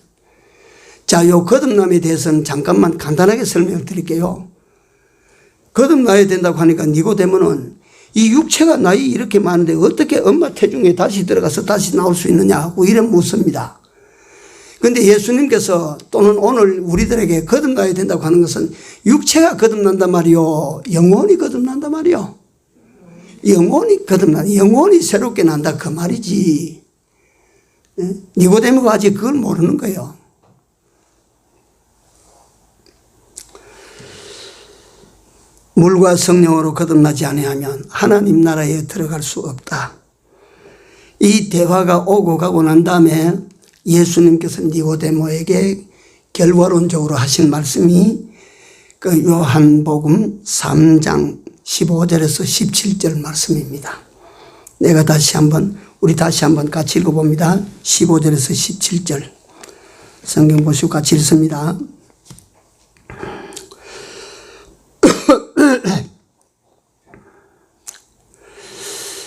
자, 요 거듭남에 대해서는 잠깐만 간단하게 설명을 드릴게요. 거듭나야 된다고 하니까 니고데모는 이 육체가 나이 이렇게 많은데 어떻게 엄마 태중에 다시 들어가서 다시 나올 수 있느냐고 이래 묻습니다. 그런데 예수님께서 또는 오늘 우리들에게 거듭나야 된다고 하는 것은 육체가 거듭난단 말이요, 영혼이 거듭난단 말이요. 영혼이 거듭나, 영혼이 새롭게 난다 그 말이지. 니고데모가 아직 그걸 모르는 거예요. 물과 성령으로 거듭나지 아니하면 하나님 나라에 들어갈 수 없다. 이 대화가 오고 가고 난 다음에 예수님께서 니고데모에게 결과론적으로 하신 말씀이 그 요한복음 3장 15절에서 17절 말씀입니다. 우리 다시 한번 같이 읽어봅니다. 15절에서 17절. 성경 보시고 같이 읽습니다.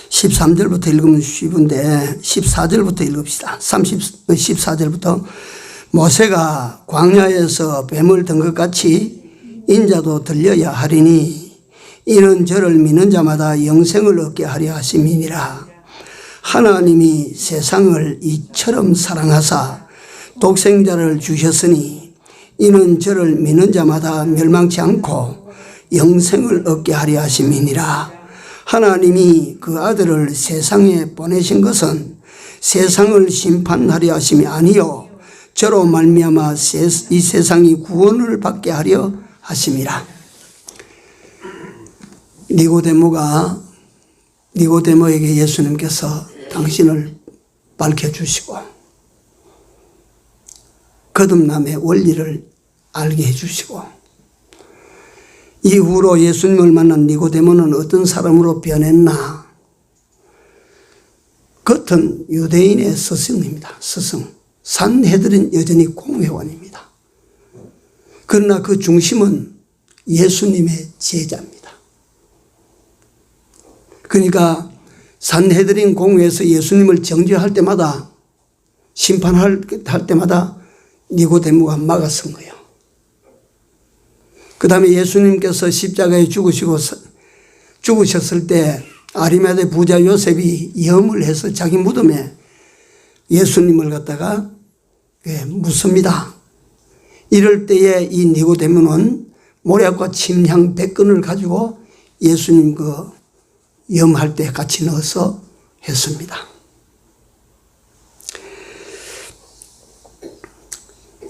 13절부터 읽으면 쉬운데 14절부터 읽읍시다. 14절부터 모세가 광야에서 뱀을 든 것 같이 인자도 들려야 하리니 이는 저를 믿는 자마다 영생을 얻게 하려 하심이니라. 하나님이 세상을 이처럼 사랑하사 독생자를 주셨으니 이는 저를 믿는 자마다 멸망치 않고 영생을 얻게 하려 하심이니라. 하나님이 그 아들을 세상에 보내신 것은 세상을 심판하려 하심이 아니요 저로 말미암아 이 세상이 구원을 받게 하려 하심이라. 니고데모에게 예수님께서 당신을 밝혀주시고 거듭남의 원리를 알게 해주시고 이후로 예수님을 만난 니고데모는 어떤 사람으로 변했나? 겉은 유대인의 스승입니다. 스승. 산헤드린 여전히 공회원입니다. 그러나 그 중심은 예수님의 제자입니다. 그러니까 산헤드린 공회에서 예수님을 정죄할 때마다 심판할 때마다 니고데모가 막아선 거예요. 그 다음에 예수님께서 십자가에 죽으셨을 때 아리마대 부자 요셉이 염을 해서 자기 무덤에 예수님을 갖다가 묻습니다. 이럴 때에 이 니고데모는 모략과 침향 100근을 가지고 예수님 그 염할 때 같이 넣어서 했습니다.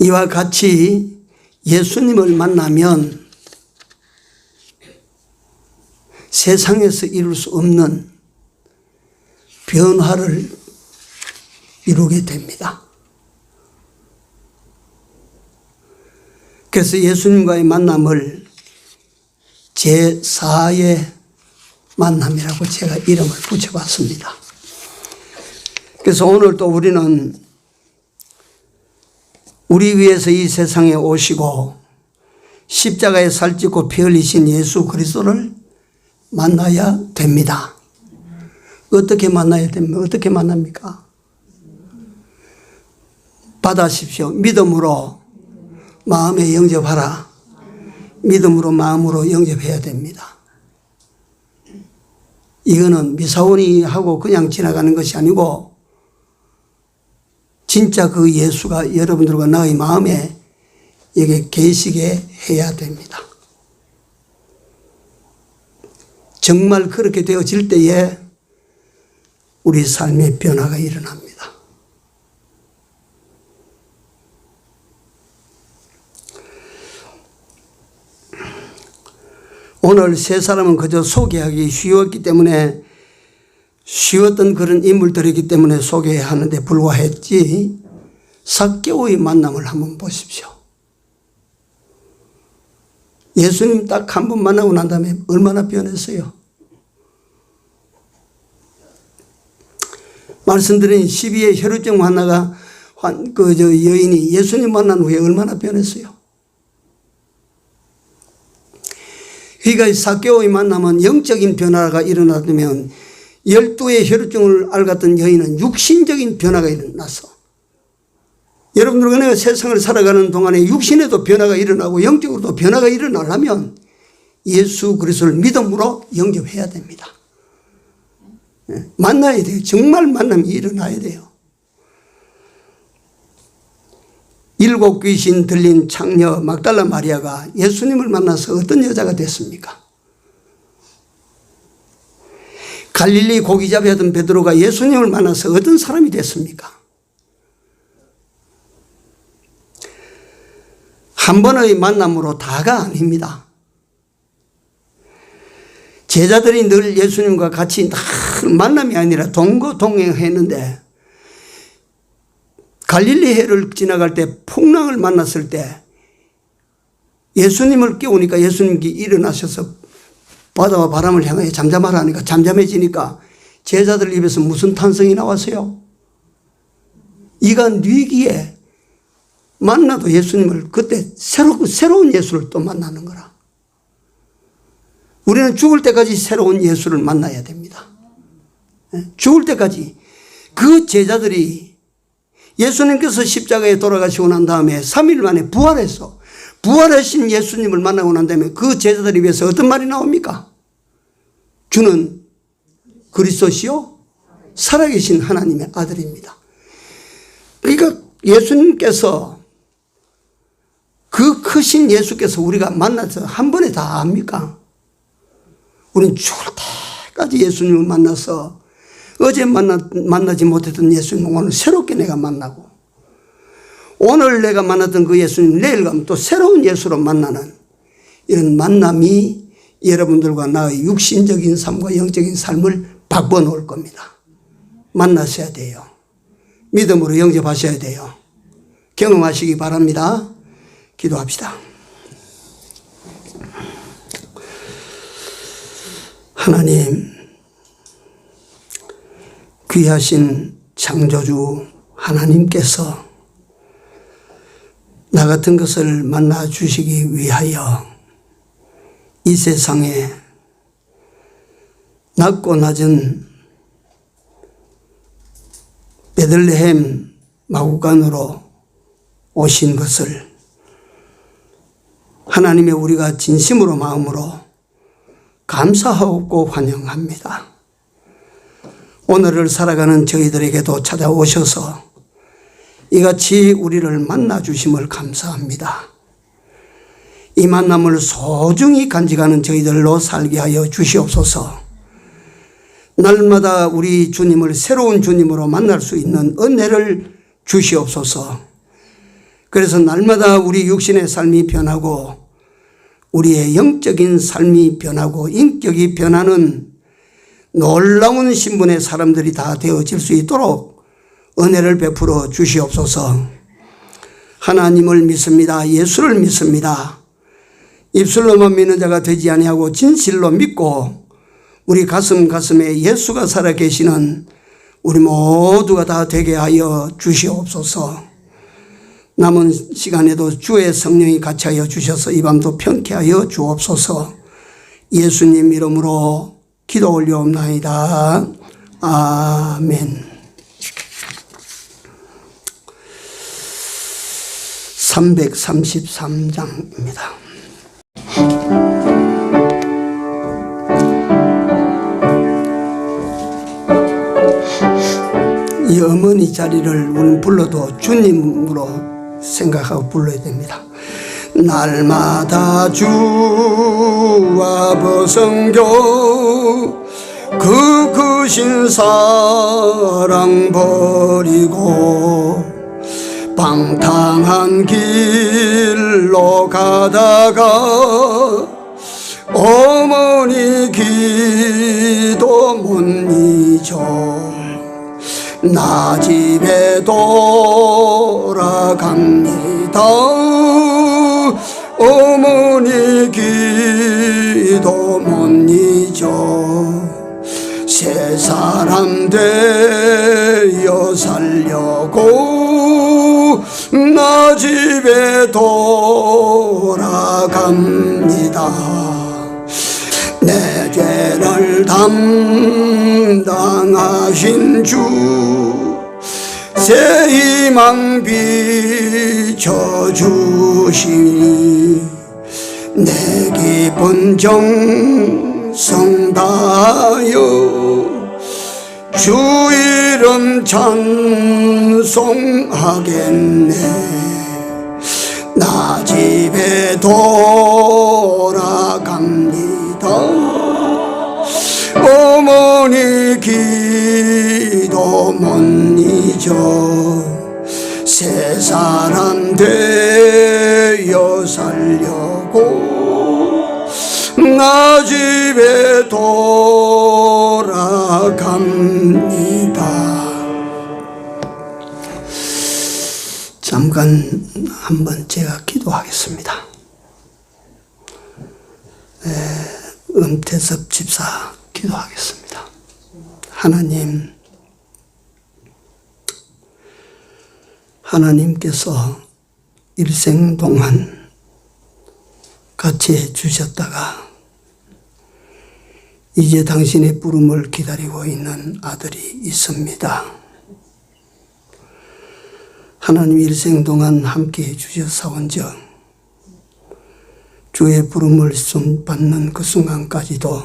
이와 같이 예수님을 만나면 세상에서 이룰 수 없는 변화를 이루게 됩니다. 그래서 예수님과의 만남을 제4의 만남이라고 제가 이름을 붙여봤습니다. 그래서 오늘 또 우리는 우리 위해서 이 세상에 오시고 십자가에 살찌고 피 흘리신 예수 그리스도를 만나야 됩니다. 어떻게 만나야 됩니까? 어떻게 만납니까? 받아십시오. 믿음으로 마음에 영접하라. 믿음으로 마음으로 영접해야 됩니다. 이거는 미사원이 하고 그냥 지나가는 것이 아니고 진짜 그 예수가 여러분들과 나의 마음에 여기 계시게 해야 됩니다. 정말 그렇게 되어질 때에 우리 삶의 변화가 일어납니다. 오늘 세 사람은 그저 소개하기 쉬웠기 때문에 쉬웠던 그런 인물들이기 때문에 소개하는데 불과했지 삭개오의 만남을 한번 보십시오. 예수님 딱 한 번 만나고 난 다음에 얼마나 변했어요. 말씀드린 12의 혈루증 환자가 여인이 예수님 만난 후에 얼마나 변했어요. 그러니까 삭개오의 만남은 영적인 변화가 일어나면 12의 혈루증을 앓았던 여인은 육신적인 변화가 일어났어. 여러분들과 내가 세상을 살아가는 동안에 육신에도 변화가 일어나고 영적으로도 변화가 일어나려면 예수 그리스도를 믿음으로 영접해야 됩니다. 만나야 돼요. 정말 만남이 일어나야 돼요. 7 귀신 들린 창녀 막달라 마리아가 예수님을 만나서 어떤 여자가 됐습니까? 갈릴리 고기잡이 하던 베드로가 예수님을 만나서 어떤 사람이 됐습니까? 한 번의 만남으로 다가 아닙니다. 제자들이 늘 예수님과 같이 늘 만남이 아니라 동거동행했는데 갈릴리 해를 지나갈 때 풍랑을 만났을 때 예수님을 깨우니까 예수님께 일어나셔서 바다와 바람을 향하여 잠잠하라 하니까 잠잠해지니까 제자들 입에서 무슨 탄성이 나왔어요? 이가 뉘기에 만나도 예수님을 그때 새로운 예수를 또 만나는 거라. 우리는 죽을 때까지 새로운 예수를 만나야 됩니다. 죽을 때까지. 그 제자들이 예수님께서 십자가에 돌아가시고 난 다음에 3일 만에 부활해서 부활하신 예수님을 만나고 난 다음에 그 제자들 입에서 어떤 말이 나옵니까? 주는 그리스도시요 살아계신 하나님의 아들입니다. 그러니까 예수님께서 그 크신 예수께서 우리가 만나서 한 번에 다 압니까? 우린 죽을 때까지 예수님을 만나서 어제 만나지 못했던 예수님 오늘 새롭게 내가 만나고 오늘 내가 만났던 그 예수님 내일 가면 또 새로운 예수로 만나는 이런 만남이 여러분들과 나의 육신적인 삶과 영적인 삶을 바꿔놓을 겁니다. 만나셔야 돼요. 믿음으로 영접하셔야 돼요. 경험하시기 바랍니다. 기도합시다. 하나님, 귀하신 창조주 하나님께서 나 같은 것을 만나 주시기 위하여 이 세상에 낮고 낮은 베들레헴 마구간으로 오신 것을 하나님의 우리가 진심으로 마음으로 감사하고 환영합니다. 오늘을 살아가는 저희들에게도 찾아오셔서 이같이 우리를 만나 주심을 감사합니다. 이 만남을 소중히 간직하는 저희들로 살게 하여 주시옵소서. 날마다 우리 주님을 새로운 주님으로 만날 수 있는 은혜를 주시옵소서. 그래서 날마다 우리 육신의 삶이 변하고 우리의 영적인 삶이 변하고 인격이 변하는 놀라운 신분의 사람들이 다 되어질 수 있도록 은혜를 베풀어 주시옵소서. 하나님을 믿습니다. 예수를 믿습니다. 입술로만 믿는 자가 되지 아니하고 진실로 믿고 우리 가슴에 예수가 살아계시는 우리 모두가 다 되게 하여 주시옵소서. 남은 시간에도 주의 성령이 같이 하여 주셔서 이 밤도 편케하여 주옵소서. 예수님 이름으로 기도 올려옵나이다. 아멘. 333장입니다. 이 어머니 자리를 우리는 불러도 주님으로 생각하고 불러야 됩니다. 날마다 주와 벗은겨 그 크신 사랑 버리고 방탕한 길로 가다가 어머니 기도 못 잊어 나 집에 돌아갑니다. 어머니 기도 못 잊어 새 사람 되어 살려고 나 집에 돌아갑니다. 내 죄를 담당하신 주 새 희망 비춰주시니 내 깊은 정성 다하여 주 이름 찬송하겠네. 나 집에 돌아갑니다. 어머니 새 사람 되어 살려고 나 집에 돌아갑니다. 잠깐 한번 제가 기도하겠습니다. 은태섭 집사 기도하겠습니다. 하나님께서 일생 동안 같이 해주셨다가 이제 당신의 부름을 기다리고 있는 아들이 있습니다. 하나님 일생 동안 함께 해주셨사온즉 주의 부름을 받는 그 순간까지도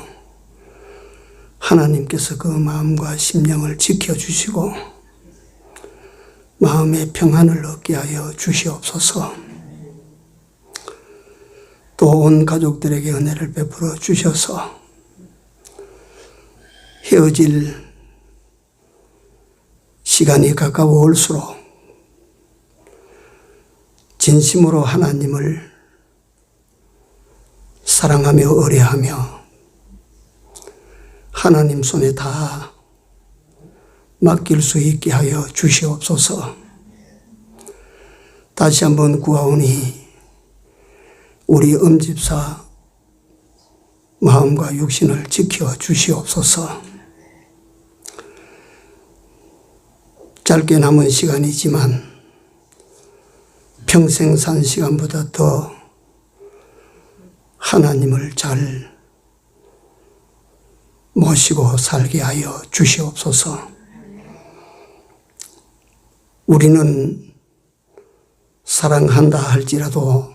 하나님께서 그 마음과 심령을 지켜주시고 마음의 평안을 얻게 하여 주시옵소서. 또 온 가족들에게 은혜를 베풀어 주셔서 헤어질 시간이 가까워올수록 진심으로 하나님을 사랑하며 의뢰하며 하나님 손에 다 맡길 수 있게 하여 주시옵소서. 다시 한번 구하오니 우리 음집사 마음과 육신을 지켜 주시옵소서. 짧게 남은 시간이지만 평생 산 시간보다 더 하나님을 잘 모시고 살게 하여 주시옵소서. 우리는 사랑한다 할지라도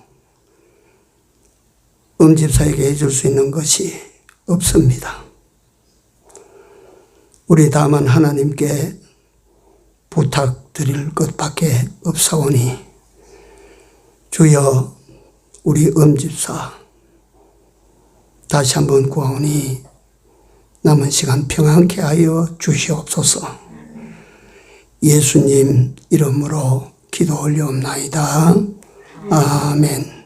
음집사에게 해줄 수 있는 것이 없습니다. 우리 다만 하나님께 부탁드릴 것밖에 없사오니 주여 우리 음집사 다시 한번 구하오니 남은 시간 평안케 하여 주시옵소서. 예수님 이름으로 기도 올려옵나이다. 아멘.